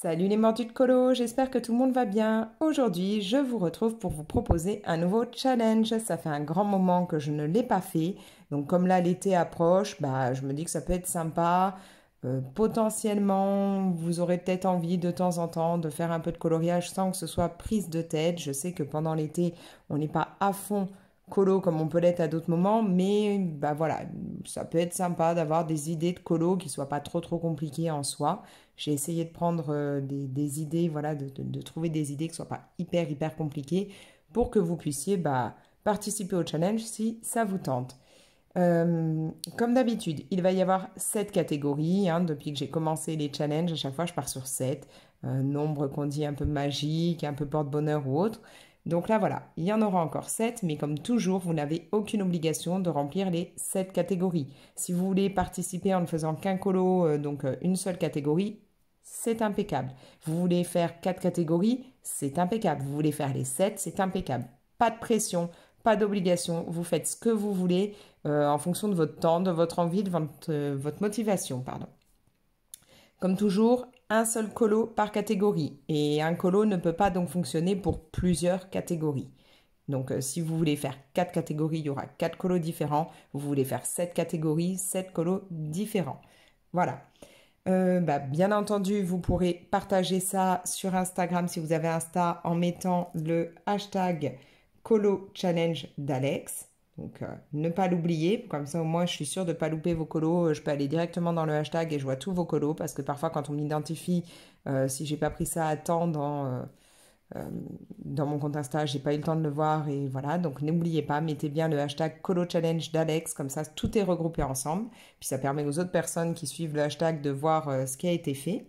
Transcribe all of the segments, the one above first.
Salut les mordus de colo, j'espère que tout le monde va bien. Aujourd'hui, je vous retrouve pour vous proposer un nouveau challenge. Ça fait un grand moment que je ne l'ai pas fait. Donc comme là l'été approche, je me dis que ça peut être sympa. Potentiellement, vous aurez peut-être envie de temps en temps de faire un peu de coloriage sans que ce soit prise de tête. Je sais que pendant l'été, on n'est pas à fond colo comme on peut l'être à d'autres moments, mais voilà, ça peut être sympa d'avoir des idées de colo qui soient pas trop compliquées en soi. J'ai essayé de prendre des idées, voilà, de trouver des idées qui ne soient pas hyper compliquées pour que vous puissiez participer au challenge si ça vous tente. Comme d'habitude, il va y avoir 7 catégories. Depuis que j'ai commencé les challenges, à chaque fois je pars sur 7. Nombre qu'on dit un peu magique, un peu porte-bonheur ou autre. Donc là voilà, il y en aura encore 7, mais comme toujours, vous n'avez aucune obligation de remplir les 7 catégories. Si vous voulez participer en ne faisant qu'un colo, une seule catégorie, c'est impeccable. Vous voulez faire 4 catégories, c'est impeccable. Vous voulez faire les 7, c'est impeccable. Pas de pression, pas d'obligation, vous faites ce que vous voulez en fonction de votre temps, de votre envie, de votre motivation, pardon. Comme toujours, un seul colo par catégorie et un colo ne peut pas donc fonctionner pour plusieurs catégories. Donc si vous voulez faire 4 catégories, il y aura 4 colos différents. Vous voulez faire 7 catégories, 7 colos différents. Voilà. Bien entendu, vous pourrez partager ça sur Instagram si vous avez Insta en mettant le hashtag Colo Challenge d'Alex. Donc, ne pas l'oublier. Comme ça, au moins, je suis sûre de ne pas louper vos colos. Je peux aller directement dans le hashtag et je vois tous vos colos. Parce que parfois, quand on m'identifie, si j'ai pas pris ça à temps dans mon compte Insta, j'ai pas eu le temps de le voir. Et voilà, donc n'oubliez pas, mettez bien le hashtag Colo Challenge d'Alex. Comme ça, tout est regroupé ensemble. Puis ça permet aux autres personnes qui suivent le hashtag de voir ce qui a été fait.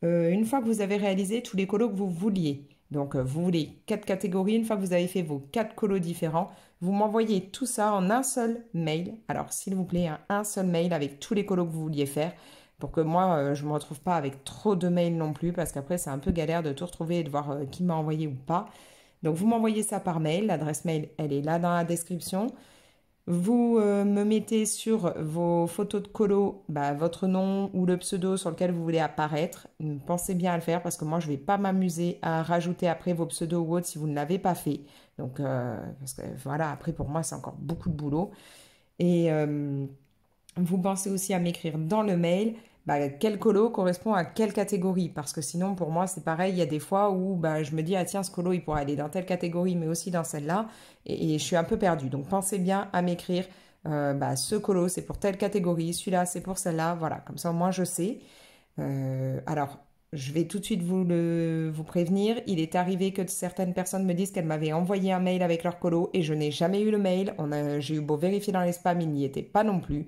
Une fois que vous avez réalisé tous les colos que vous vouliez, donc vous voulez 4 catégories, une fois que vous avez fait vos 4 colos différents, vous m'envoyez tout ça en un seul mail. Alors s'il vous plaît, un seul mail avec tous les colos que vous vouliez faire pour que moi, je ne me retrouve pas avec trop de mails non plus parce qu'après c'est un peu galère de tout retrouver et de voir qui m'a envoyé ou pas. Donc vous m'envoyez ça par mail, l'adresse mail elle est là dans la description. Vous me mettez sur vos photos de colo votre nom ou le pseudo sur lequel vous voulez apparaître. Pensez bien à le faire parce que moi, je ne vais pas m'amuser à rajouter après vos pseudos ou autres si vous ne l'avez pas fait. Donc, parce que voilà, après pour moi, c'est encore beaucoup de boulot. Et vous pensez aussi à m'écrire dans le mail quel colo correspond à quelle catégorie. Parce que sinon, pour moi, c'est pareil. Il y a des fois où je me dis, ah tiens, ce colo, il pourrait aller dans telle catégorie, mais aussi dans celle-là. Et je suis un peu perdue. Donc, pensez bien à m'écrire, ce colo, c'est pour telle catégorie. Celui-là, c'est pour celle-là. Voilà, comme ça, au moins, je sais. Alors, je vais tout de suite vous prévenir. Il est arrivé que certaines personnes me disent qu'elles m'avaient envoyé un mail avec leur colo et je n'ai jamais eu le mail. J'ai eu beau vérifier dans les spams, il n'y était pas non plus.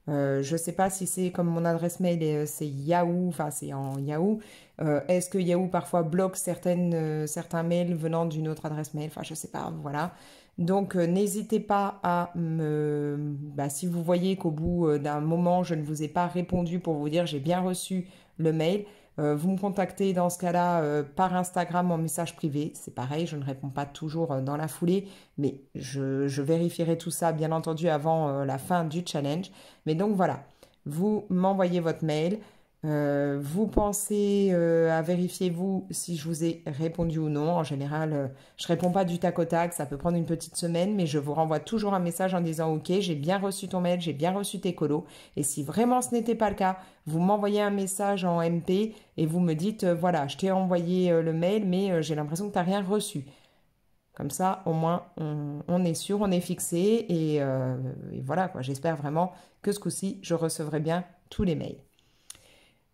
Je ne sais pas si c'est comme mon adresse mail, c'est Yahoo, enfin c'est en Yahoo. Est-ce que Yahoo parfois bloque certains mails venant d'une autre adresse mail? Enfin, je ne sais pas, voilà. Donc, n'hésitez pas à si vous voyez qu'au bout d'un moment, je ne vous ai pas répondu pour vous dire j'ai bien reçu le mail, vous me contactez dans ce cas-là par Instagram en message privé. C'est pareil, je ne réponds pas toujours dans la foulée, mais je vérifierai tout ça bien entendu avant la fin du challenge. Mais donc voilà, vous m'envoyez votre mail. Vous pensez à vérifier vous si je vous ai répondu ou non. En général, je réponds pas du tac au tac, ça peut prendre une petite semaine, mais je vous renvoie toujours un message en disant ok, j'ai bien reçu ton mail, j'ai bien reçu tes colos. Et si vraiment ce n'était pas le cas, vous m'envoyez un message en MP et vous me dites voilà, je t'ai envoyé le mail, mais j'ai l'impression que tu n'as rien reçu. Comme ça, au moins, on est sûr, on est fixé et voilà quoi. J'espère vraiment que ce coup-ci, je recevrai bien tous les mails.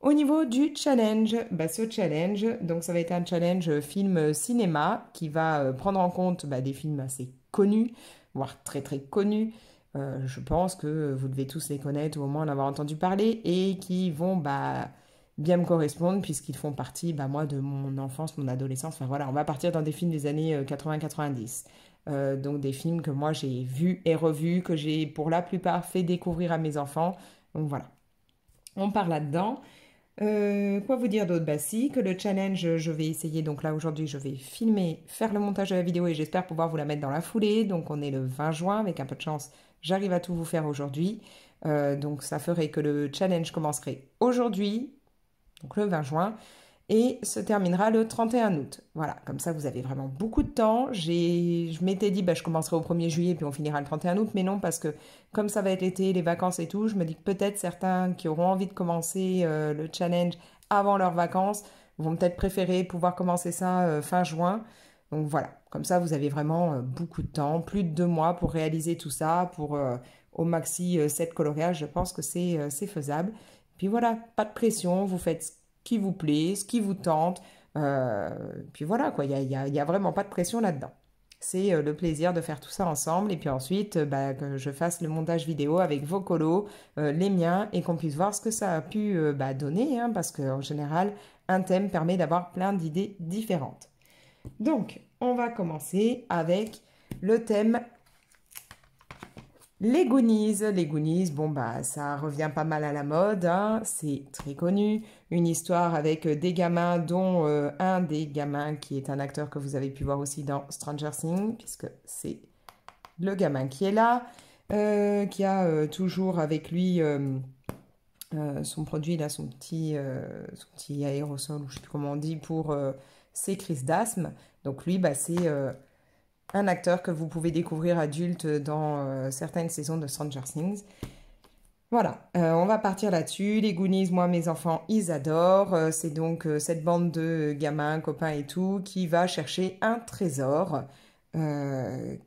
Au niveau du challenge, ce challenge, donc ça va être un challenge film-cinéma qui va prendre en compte des films assez connus, voire très connus. Je pense que vous devez tous les connaître ou au moins en avoir entendu parler et qui vont bien me correspondre puisqu'ils font partie moi de mon enfance, mon adolescence. Enfin voilà, on va partir dans des films des années 80-90. Donc des films que moi j'ai vus et revus, que j'ai pour la plupart fait découvrir à mes enfants. Donc voilà, on part là-dedans. Quoi vous dire d'autre? Si, que le challenge, je vais essayer, donc là aujourd'hui je vais filmer, faire le montage de la vidéo et j'espère pouvoir vous la mettre dans la foulée. Donc on est le 20 juin, avec un peu de chance, j'arrive à tout vous faire aujourd'hui. Donc ça ferait que le challenge commencerait aujourd'hui, donc le 20 juin. et se terminera le 31 août. Voilà, comme ça vous avez vraiment beaucoup de temps. Je m'étais dit, je commencerai au 1er juillet puis on finira le 31 août, mais non, parce que comme ça va être l'été, les vacances et tout, je me dis que peut-être certains qui auront envie de commencer le challenge avant leurs vacances vont peut-être préférer pouvoir commencer ça fin juin. Donc voilà, comme ça vous avez vraiment beaucoup de temps, plus de 2 mois pour réaliser tout ça, pour au maxi 7 coloriages, je pense que c'est faisable. Puis voilà, pas de pression, vous faites ce qui vous plaît, ce qui vous tente. Puis voilà, quoi, il y a vraiment pas de pression là-dedans. C'est le plaisir de faire tout ça ensemble et puis ensuite que je fasse le montage vidéo avec vos colos, les miens et qu'on puisse voir ce que ça a pu donner, hein, parce qu'en général, un thème permet d'avoir plein d'idées différentes. Donc, on va commencer avec le thème les Goonies. Les Goonies, ça revient pas mal à la mode, hein, c'est très connu. Une histoire avec des gamins, dont un des gamins qui est un acteur que vous avez pu voir aussi dans Stranger Things, puisque c'est le gamin qui est là, qui a toujours avec lui son produit, là, son petit aérosol, ou je sais plus comment on dit, pour ses crises d'asthme. Donc lui, c'est un acteur que vous pouvez découvrir adulte dans certaines saisons de Stranger Things. Voilà, on va partir là-dessus. Les Goonies, moi, mes enfants, ils adorent. C'est donc cette bande de gamins, copains et tout, qui va chercher un trésor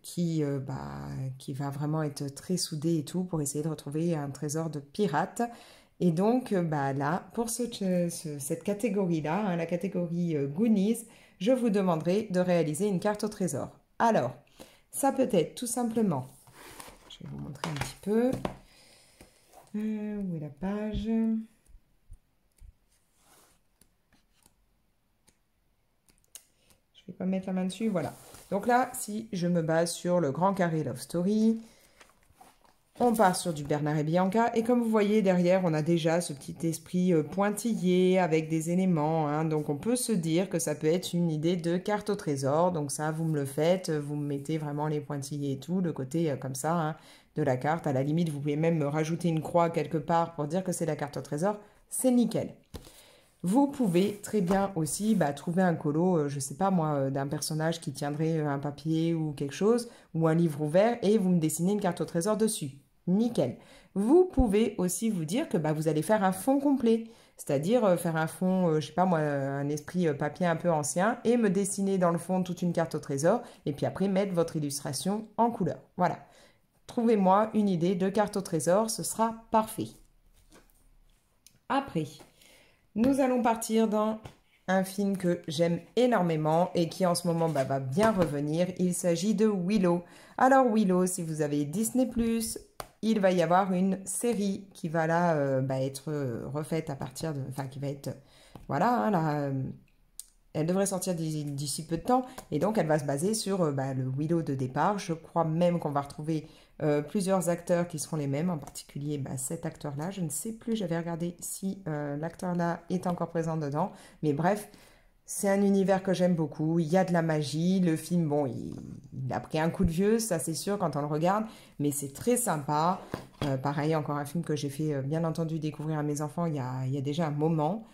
qui va vraiment être très soudé et tout pour essayer de retrouver un trésor de pirate. Et donc, là, pour cette catégorie-là, hein, la catégorie Goonies, je vous demanderai de réaliser une carte au trésor. Alors, ça peut être tout simplement, je vais vous montrer un petit peu, où est la page? Je vais pas mettre la main dessus, voilà. Donc là, si je me base sur le Grand Carré Love Story, on part sur du Bernard et Bianca, et comme vous voyez derrière, on a déjà ce petit esprit pointillé avec des éléments, hein, donc on peut se dire que ça peut être une idée de carte au trésor, donc ça vous me le faites, vous me mettez vraiment les pointillés et tout, le côté comme ça, hein, de la carte, à la limite vous pouvez même me rajouter une croix quelque part pour dire que c'est la carte au trésor, c'est nickel. Vous pouvez très bien aussi trouver un colo, je sais pas moi, d'un personnage qui tiendrait un papier ou quelque chose, ou un livre ouvert, et vous me dessinez une carte au trésor dessus. Nickel. Vous pouvez aussi vous dire que vous allez faire un fond complet, c'est-à-dire faire un fond, je sais pas moi, un esprit papier un peu ancien, et me dessiner dans le fond toute une carte au trésor, et puis après mettre votre illustration en couleur. Voilà. Trouvez-moi une idée de carte au trésor, ce sera parfait. Après, nous allons partir dans un film que j'aime énormément et qui en ce moment va bien revenir. Il s'agit de Willow. Alors Willow, si vous avez Disney+, il va y avoir une série qui va là être refaite à partir de... Enfin, qui va être... Voilà, hein, là, elle devrait sortir d'ici peu de temps. Et donc, elle va se baser sur le Willow de départ. Je crois même qu'on va retrouver plusieurs acteurs qui seront les mêmes, en particulier cet acteur-là. Je ne sais plus, j'avais regardé si l'acteur-là est encore présent dedans. Mais bref, c'est un univers que j'aime beaucoup. Il y a de la magie. Le film, bon, il a pris un coup de vieux, ça c'est sûr quand on le regarde. Mais c'est très sympa. Pareil, encore un film que j'ai fait, bien entendu, découvrir à mes enfants il y a déjà un moment.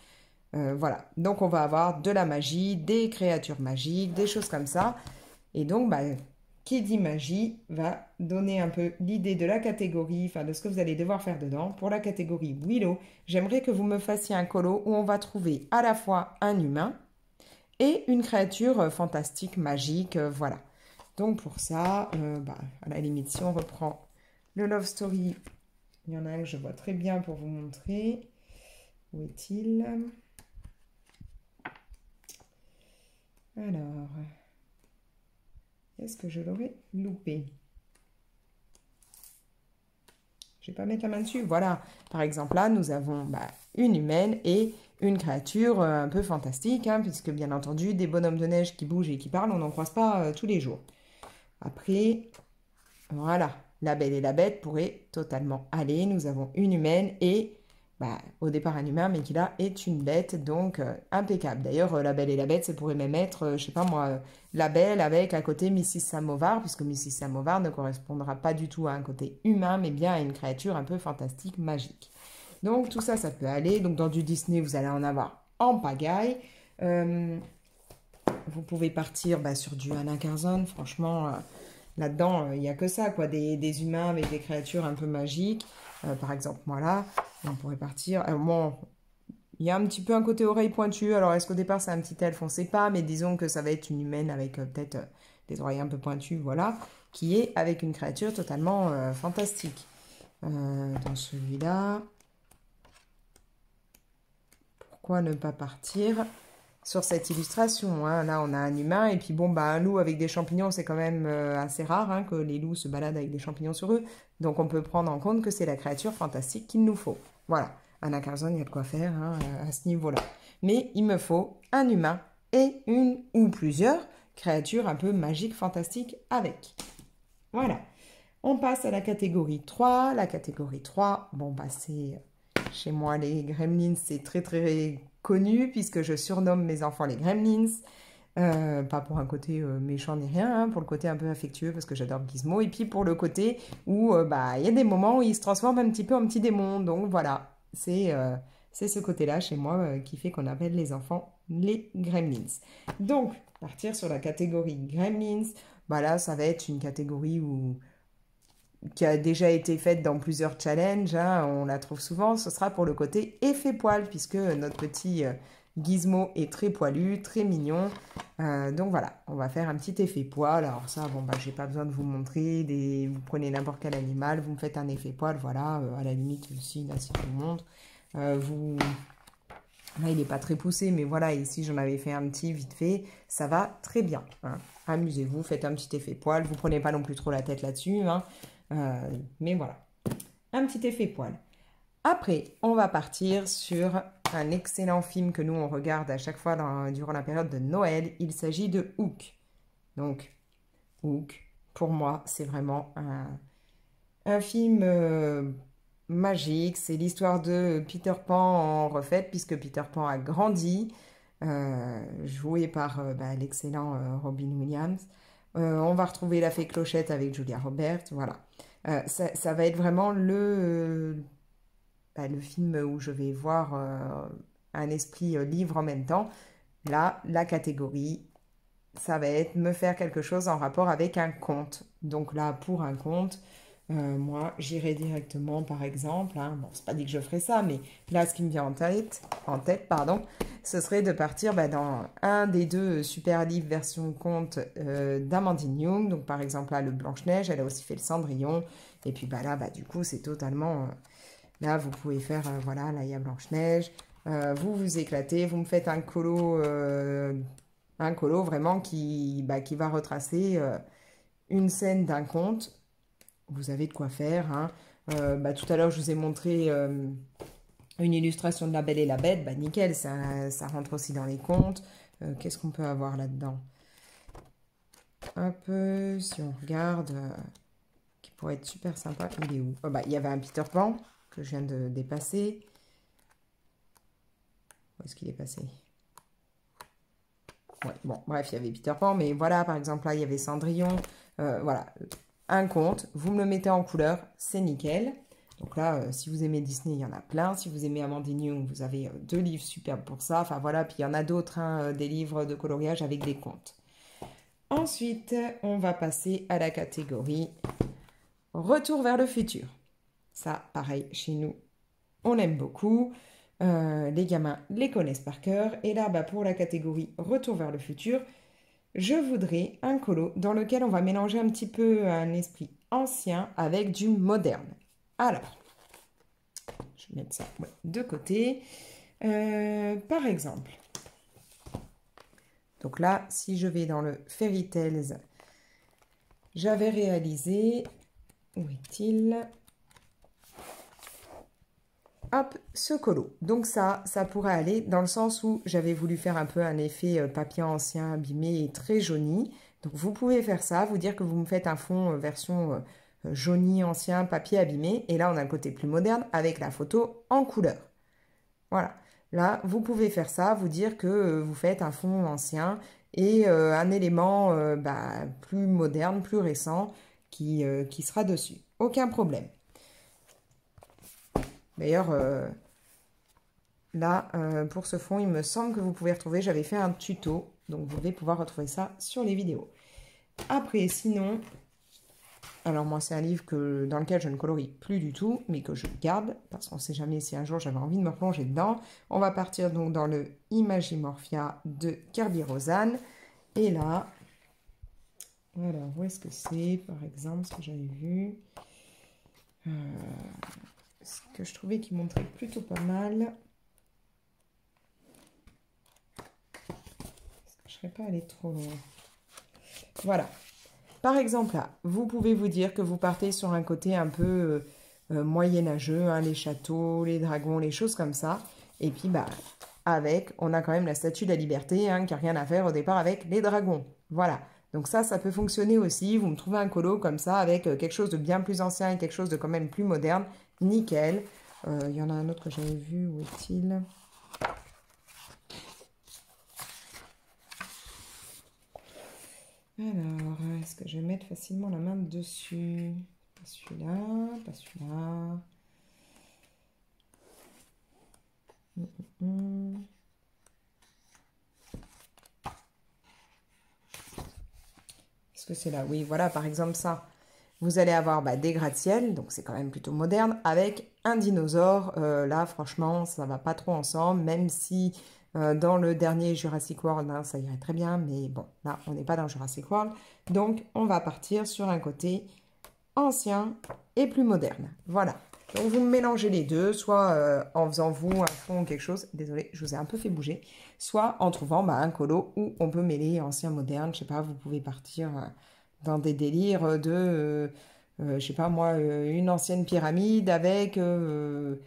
Voilà, donc on va avoir de la magie, des créatures magiques, des choses comme ça. Et donc, qui dit magie va donner un peu l'idée de la catégorie, enfin de ce que vous allez devoir faire dedans. Pour la catégorie Willow, j'aimerais que vous me fassiez un colo où on va trouver à la fois un humain et une créature fantastique, magique, voilà. Donc pour ça, à la limite, si on reprend le Love Story, il y en a un que je vois très bien pour vous montrer. Où est-il ? Alors, est-ce que je l'aurais loupé? Je ne vais pas mettre la main dessus. Voilà, par exemple, là, nous avons une humaine et une créature un peu fantastique, hein, puisque bien entendu, des bonhommes de neige qui bougent et qui parlent, on n'en croise pas tous les jours. Après, voilà, la Belle et la Bête pourrait totalement aller. Nous avons une humaine et... au départ un humain, mais qui là est une bête, donc impeccable. D'ailleurs, la Belle et la Bête, ça pourrait même être, je sais pas moi, la Belle avec à côté Mrs. Samovar, puisque Mrs. Samovar ne correspondra pas du tout à un côté humain, mais bien à une créature un peu fantastique, magique. Donc tout ça, ça peut aller. Donc dans du Disney, vous allez en avoir en pagaille. Vous pouvez partir sur du Anna Carzon, franchement, là-dedans, il n'y a que ça, quoi, des humains avec des créatures un peu magiques. Par exemple, moi là, on pourrait partir. Bon, il y a un petit peu un côté oreille pointue. Alors, est-ce qu'au départ, c'est un petit elfe? On ne sait pas, mais disons que ça va être une humaine avec peut-être des oreilles un peu pointues, voilà, qui est avec une créature totalement fantastique. Dans celui-là, pourquoi ne pas partir sur cette illustration, hein? Là, on a un humain, et puis bon, un loup avec des champignons, c'est quand même assez rare, hein, que les loups se baladent avec des champignons sur eux. Donc, on peut prendre en compte que c'est la créature fantastique qu'il nous faut. Voilà. Anna Carzon, il y a de quoi faire, hein, à ce niveau-là. Mais il me faut un humain et une ou plusieurs créatures un peu magiques, fantastiques avec. Voilà. On passe à la catégorie 3. La catégorie 3, bon, c'est... Chez moi, les gremlins, c'est très très connu puisque je surnomme mes enfants les gremlins. Pas pour un côté méchant ni rien, hein, pour le côté un peu affectueux parce que j'adore Gizmo. Et puis pour le côté où il y a des moments où ils se transforment un petit peu en petits démons. Donc voilà, c'est ce côté-là chez moi qui fait qu'on appelle les enfants les gremlins. Donc, partir sur la catégorie gremlins, là, ça va être une catégorie qui a déjà été faite dans plusieurs challenges, hein, on la trouve souvent, ce sera pour le côté effet poil, puisque notre petit Gizmo est très poilu, très mignon. Donc voilà, on va faire un petit effet poil. Alors ça, j'ai pas besoin de vous montrer, vous prenez n'importe quel animal, vous me faites un effet poil, voilà, à la limite, si tout le monde. Là, il n'est pas très poussé, mais voilà, ici, j'en avais fait un petit vite fait, ça va très bien, hein. Amusez-vous, faites un petit effet poil, vous prenez pas non plus trop la tête là-dessus, hein. Mais voilà, un petit effet poil. Après, on va partir sur un excellent film que nous, on regarde à chaque fois durant la période de Noël. Il s'agit de Hook. Donc, Hook, pour moi, c'est vraiment un film magique. C'est l'histoire de Peter Pan en refaite, puisque Peter Pan a grandi, joué par l'excellent Robin Williams. On va retrouver La Fée Clochette avec Julia Roberts, voilà. Ça va être vraiment le film où je vais voir un esprit livre en même temps. Là, la catégorie, ça va être me faire quelque chose en rapport avec un conte. Donc là, pour un conte, moi, j'irai directement, par exemple, hein, bon, c'est pas dit que je ferai ça, mais là, ce qui me vient en tête, pardon, ce serait de partir dans un des deux super livres version conte d'Amandine Young. Donc, par exemple, là, le Blanche-Neige, elle a aussi fait le Cendrillon. Et puis, là, du coup, c'est totalement... là, vous pouvez faire, voilà, là, il y a Blanche-Neige. Vous vous éclatez, vous me faites un colo vraiment qui va retracer une scène d'un conte. Vous avez de quoi faire, hein. Tout à l'heure, je vous ai montré une illustration de La Belle et la Bête. Nickel, ça rentre aussi dans les contes. Qu'est-ce qu'on peut avoir là-dedans? Un peu, si on regarde, qui pourrait être super sympa. Il est où? Il y avait un Peter Pan que je viens de dépasser. Où est-ce qu'il est passé? Ouais, bon, bref, il y avait Peter Pan, mais voilà, par exemple, là, il y avait Cendrillon. Voilà, un conte, vous me le mettez en couleur, c'est nickel. Donc là, si vous aimez Disney, il y en a plein. Si vous aimez Amandine Young, vous avez 2 livres superbes pour ça. Enfin voilà, puis il y en a d'autres, hein, des livres de coloriage avec des contes. Ensuite, on va passer à la catégorie Retour vers le futur. Ça, pareil, chez nous, on aime beaucoup. Les gamins les connaissent par cœur. Et là, pour la catégorie Retour vers le futur, je voudrais un colo dans lequel on va mélanger un petit peu un esprit ancien avec du moderne. Alors, je vais mettre ça de côté. Par exemple, donc là, si je vais dans le Fairy Tales, j'avais réalisé, où est-il? Hop, ce colo. Donc ça pourrait aller dans le sens où j'avais voulu faire un peu un effet papier ancien abîmé et très jauni. Donc vous pouvez faire ça, vous dire que vous me faites un fond version jauni ancien, papier abîmé. Et là, on a le côté plus moderne avec la photo en couleur. Voilà. Là, vous pouvez faire ça, vous dire que vous faites un fond ancien et un élément plus moderne, plus récent qui sera dessus. Aucun problème. D'ailleurs, là, pour ce fond, il me semble que vous pouvez retrouver, j'avais fait un tuto, donc vous devez pouvoir retrouver ça sur les vidéos. Après, sinon, alors moi, c'est un livre dans lequel je ne colorie plus du tout, mais que je garde, parce qu'on ne sait jamais si un jour j'avais envie de me replonger dedans. On va partir donc dans le Imagimorphia de Kirby Rosanne. Et là, alors, où est-ce que c'est, par exemple, ce que j'avais vu ce que je trouvais qui montrait plutôt pas mal. Je ne serais pas allée trop loin. Voilà. Par exemple, là, vous pouvez vous dire que vous partez sur un côté un peu moyenâgeux, hein, les châteaux, les dragons, les choses comme ça. Et puis, bah, on a quand même la Statue de la Liberté, hein, qui n'a rien à faire au départ avec les dragons. Voilà. Donc ça peut fonctionner aussi. Vous me trouvez un colo comme ça, avec quelque chose de bien plus ancien et quelque chose de quand même plus moderne. Nickel. Il y en a un autre que j'avais vu. Où est-il ? Alors, est-ce que je vais mettre facilement la main dessus? Pas celui-là, pas celui-là. Est-ce que c'est là? Oui, voilà, par exemple ça. Vous allez avoir des gratte-ciel, donc c'est quand même plutôt moderne, avec un dinosaure. Là, franchement, ça va pas trop ensemble, même si dans le dernier Jurassic World, hein, ça irait très bien, mais bon, là, on n'est pas dans Jurassic World. Donc, on va partir sur un côté ancien et plus moderne. Voilà. Donc, vous mélangez les deux, soit en faisant vous un fond ou quelque chose. Désolée, je vous ai un peu fait bouger. Soit en trouvant un colo où on peut mêler ancien, moderne. Je sais pas, vous pouvez partir dans des délires de, je sais pas moi, une ancienne pyramide avec, je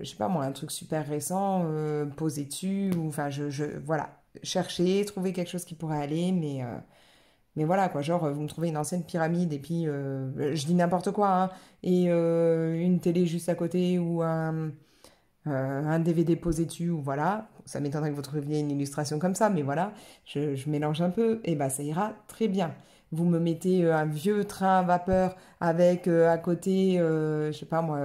sais pas moi, un truc super récent posé dessus. Ou, enfin, voilà. Chercher, trouver quelque chose qui pourrait aller, mais voilà, quoi, genre, vous me trouvez une ancienne pyramide et puis, je dis n'importe quoi, hein, et une télé juste à côté ou un DVD posé dessus, ou voilà. Ça m'étonnerait que vous trouviez une illustration comme ça, mais voilà, je mélange un peu, et bah ça ira très bien. Vous me mettez un vieux train à vapeur avec à côté, je sais pas moi,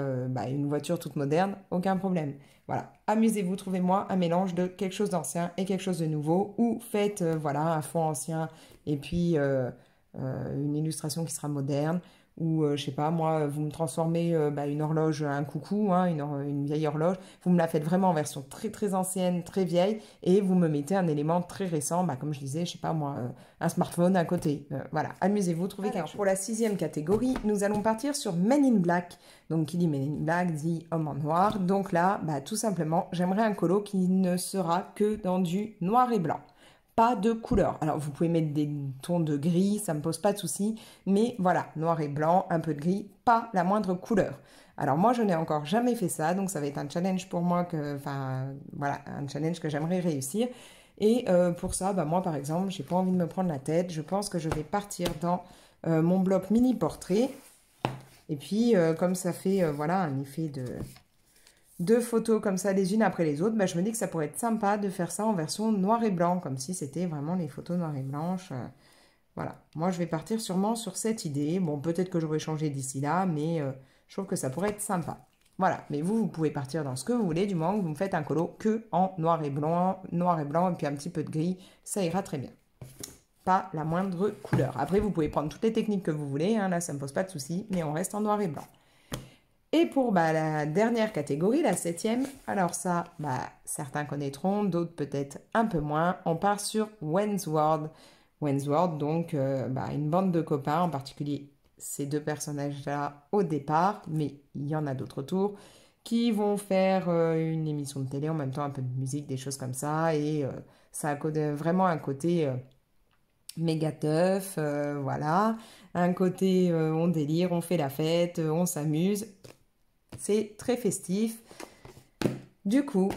une voiture toute moderne, aucun problème. Voilà, amusez-vous, trouvez-moi un mélange de quelque chose d'ancien et quelque chose de nouveau, ou faites voilà, un fond ancien et puis une illustration qui sera moderne, ou je sais pas, moi, vous me transformez une horloge, un coucou, hein, une vieille horloge, vous me la faites vraiment en version très très ancienne, très vieille, et vous me mettez un élément très récent, comme je disais, je sais pas moi, un smartphone à côté. Voilà, amusez-vous, trouvez quelque chose. Pour la 6e catégorie, nous allons partir sur Men in Black. Donc, qui dit Men in Black dit homme en noir. Donc là, tout simplement, j'aimerais un colo qui ne sera que dans du noir et blanc. Pas de couleur. Alors, vous pouvez mettre des tons de gris, ça ne me pose pas de souci. Mais voilà, noir et blanc, un peu de gris, pas la moindre couleur. Alors, moi, je n'ai encore jamais fait ça, donc ça va être un challenge pour moi, voilà, un challenge que j'aimerais réussir. Et pour ça, moi, par exemple, j'ai pas envie de me prendre la tête. Je pense que je vais partir dans mon bloc mini-portrait. Et puis, comme ça fait, voilà, un effet de... Deux photos comme ça, les unes après les autres, je me dis que ça pourrait être sympa de faire ça en version noir et blanc, comme si c'était vraiment les photos noir et blanches. Voilà, moi je vais partir sûrement sur cette idée. Bon, peut-être que j'aurai changé d'ici là, mais je trouve que ça pourrait être sympa. Voilà, mais vous pouvez partir dans ce que vous voulez, du moment que vous me faites un colo que en noir et blanc, et puis un petit peu de gris, ça ira très bien. Pas la moindre couleur. Après, vous pouvez prendre toutes les techniques que vous voulez, hein, là ça ne me pose pas de souci, mais on reste en noir et blanc. Et pour la dernière catégorie, la 7e, alors ça, certains connaîtront, d'autres peut-être un peu moins. On part sur Wensward. Wensward, donc une bande de copains, en particulier ces deux personnages-là au départ, mais il y en a d'autres autour, qui vont faire une émission de télé, en même temps un peu de musique, des choses comme ça, et ça a vraiment un côté méga teuf, voilà, un côté on délire, on fait la fête, on s'amuse. C'est très festif. Du coup,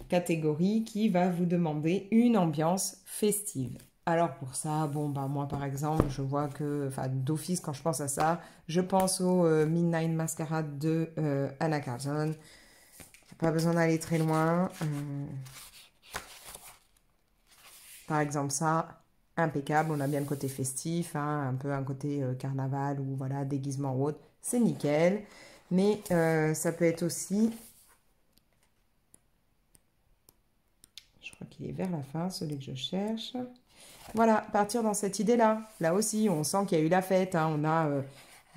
catégorie qui va vous demander une ambiance festive. Alors pour ça, moi par exemple, je vois que, d'office quand je pense à ça, je pense au Midnight Masquerade de Anna Carson. Pas besoin d'aller très loin. Par exemple ça, impeccable, on a bien le côté festif, hein, un peu un côté carnaval ou voilà, déguisement ou autre, c'est nickel. Mais ça peut être aussi Je crois qu'il est vers la fin, celui que je cherche. Voilà, partir dans cette idée-là. Là aussi, on sent qu'il y a eu la fête, hein. On a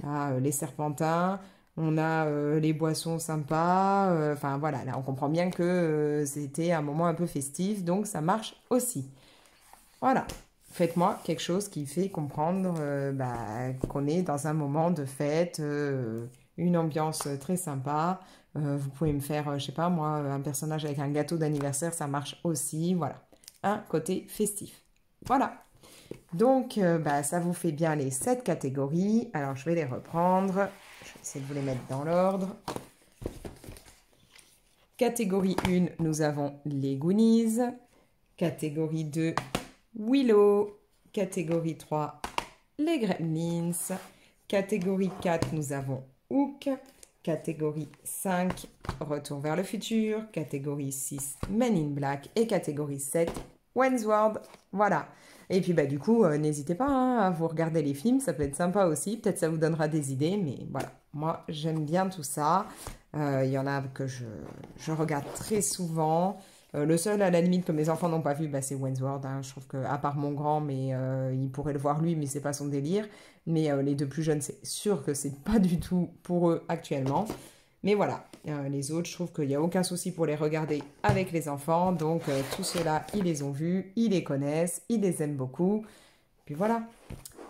là, les serpentins, on a les boissons sympas. Enfin voilà, là on comprend bien que c'était un moment un peu festif, donc ça marche aussi. Voilà, faites-moi quelque chose qui fait comprendre qu'on est dans un moment de fête, une ambiance très sympa. Vous pouvez me faire, je sais pas moi, un personnage avec un gâteau d'anniversaire, ça marche aussi. Voilà, un côté festif. Voilà. Donc, ça vous fait bien les 7 catégories. Alors, je vais les reprendre. Je vais essayer de vous les mettre dans l'ordre. Catégorie 1, nous avons les Goonies. Catégorie 2, Willow. Catégorie 3, les Gremlins. Catégorie 4, nous avons Hook. Catégorie 5, Retour vers le futur. Catégorie 6, Men in Black. Et catégorie 7, Wayne's World. Voilà. Et puis du coup, n'hésitez pas hein, à vous regarder les films, ça peut être sympa aussi. Peut-être ça vous donnera des idées, mais voilà. Moi, j'aime bien tout ça. Il y en a que je regarde très souvent. Le seul, à la limite, que mes enfants n'ont pas vu, c'est Wayne's World. Hein. Je trouve qu'à part mon grand, mais il pourrait le voir lui, mais c'est pas son délire. Mais les deux plus jeunes, c'est sûr que c'est pas du tout pour eux actuellement. Mais voilà, les autres, je trouve qu'il n'y a aucun souci pour les regarder avec les enfants. Donc, tous ceux-là, ils les ont vus, ils les connaissent, ils les aiment beaucoup. Puis voilà,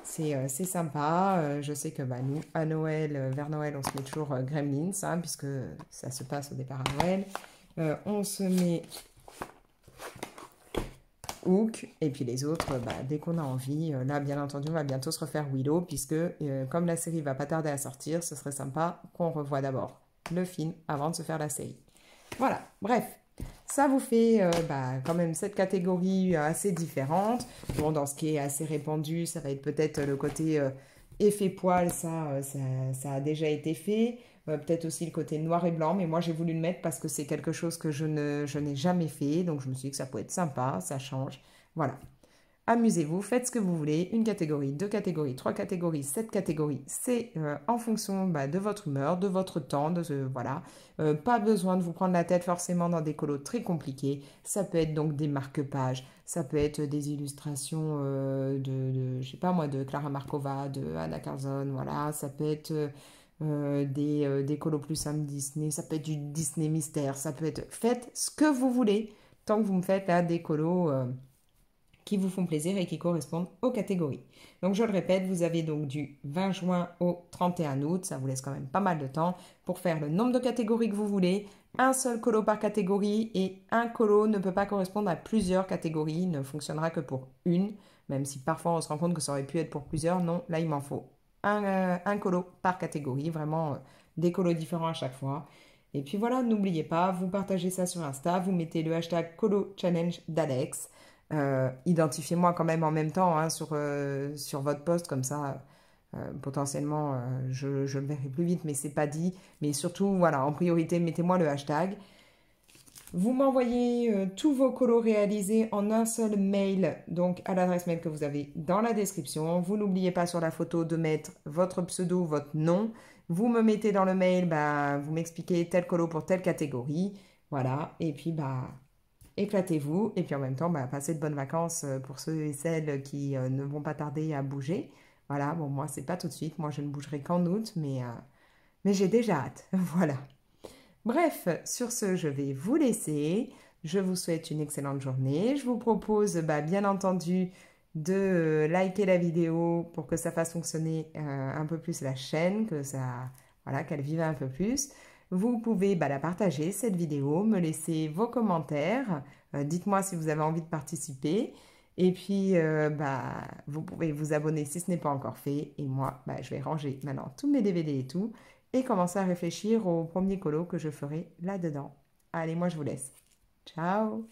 c'est sympa. Je sais que nous, à Noël, vers Noël, on se met toujours Gremlins, hein, puisque ça se passe au départ à Noël. On se met Hook, et puis les autres, dès qu'on a envie. Là, bien entendu, on va bientôt se refaire Willow, puisque comme la série va pas tarder à sortir, ce serait sympa qu'on revoie d'abord le film avant de se faire la série. Voilà, bref, ça vous fait quand même 7 catégories assez différentes. Bon, dans ce qui est assez répandu, ça va être peut-être le côté effet poil, ça a déjà été fait. Peut-être aussi le côté noir et blanc, mais moi j'ai voulu le mettre parce que c'est quelque chose que je n'ai jamais fait, donc je me suis dit que ça pouvait être sympa, ça change. Voilà. Amusez-vous, faites ce que vous voulez, une catégorie, 2 catégories, 3 catégories, 7 catégories, c'est en fonction de votre humeur, de votre temps, voilà. Pas besoin de vous prendre la tête forcément dans des colos très compliqués, ça peut être donc des marque-pages, ça peut être des illustrations je sais pas moi, de Clara Markova, de Anna Carson, voilà, ça peut être des colos plus simples Disney, ça peut être du Disney mystère, ça peut être... Faites ce que vous voulez, tant que vous me faites là des colos... qui vous font plaisir et qui correspondent aux catégories. Donc je le répète, vous avez donc du 20 juin au 31 août, ça vous laisse quand même pas mal de temps pour faire le nombre de catégories que vous voulez, un seul colo par catégorie et un colo ne peut pas correspondre à plusieurs catégories, il ne fonctionnera que pour une, même si parfois on se rend compte que ça aurait pu être pour plusieurs, non, là il m'en faut un colo par catégorie, vraiment des colos différents à chaque fois. Et puis voilà, n'oubliez pas, vous partagez ça sur Insta, vous mettez le hashtag Colo Challenge d'Alex. Identifiez-moi quand même en même temps hein, sur votre post, comme ça potentiellement je le verrai plus vite, mais c'est pas dit. Mais surtout, voilà, en priorité, mettez-moi le hashtag. Vous m'envoyez tous vos colos réalisés en un seul mail, donc à l'adresse mail que vous avez dans la description. Vous n'oubliez pas sur la photo de mettre votre pseudo, votre nom. Vous me mettez dans le mail, vous m'expliquez tel colo pour telle catégorie. Voilà, et puis éclatez-vous. Et puis en même temps, passez de bonnes vacances pour ceux et celles qui ne vont pas tarder à bouger. Voilà, bon, moi, c'est pas tout de suite. Moi, je ne bougerai qu'en août, mais j'ai déjà hâte. Voilà. Bref, sur ce, je vais vous laisser. Je vous souhaite une excellente journée. Je vous propose, bien entendu, de liker la vidéo pour que ça fasse fonctionner un peu plus la chaîne, voilà, qu'elle vive un peu plus. Vous pouvez la partager, cette vidéo, me laisser vos commentaires. Dites-moi si vous avez envie de participer. Et puis, vous pouvez vous abonner si ce n'est pas encore fait. Et moi, je vais ranger maintenant tous mes DVD et tout. Et commencer à réfléchir au premier colo que je ferai là-dedans. Allez, moi, je vous laisse. Ciao!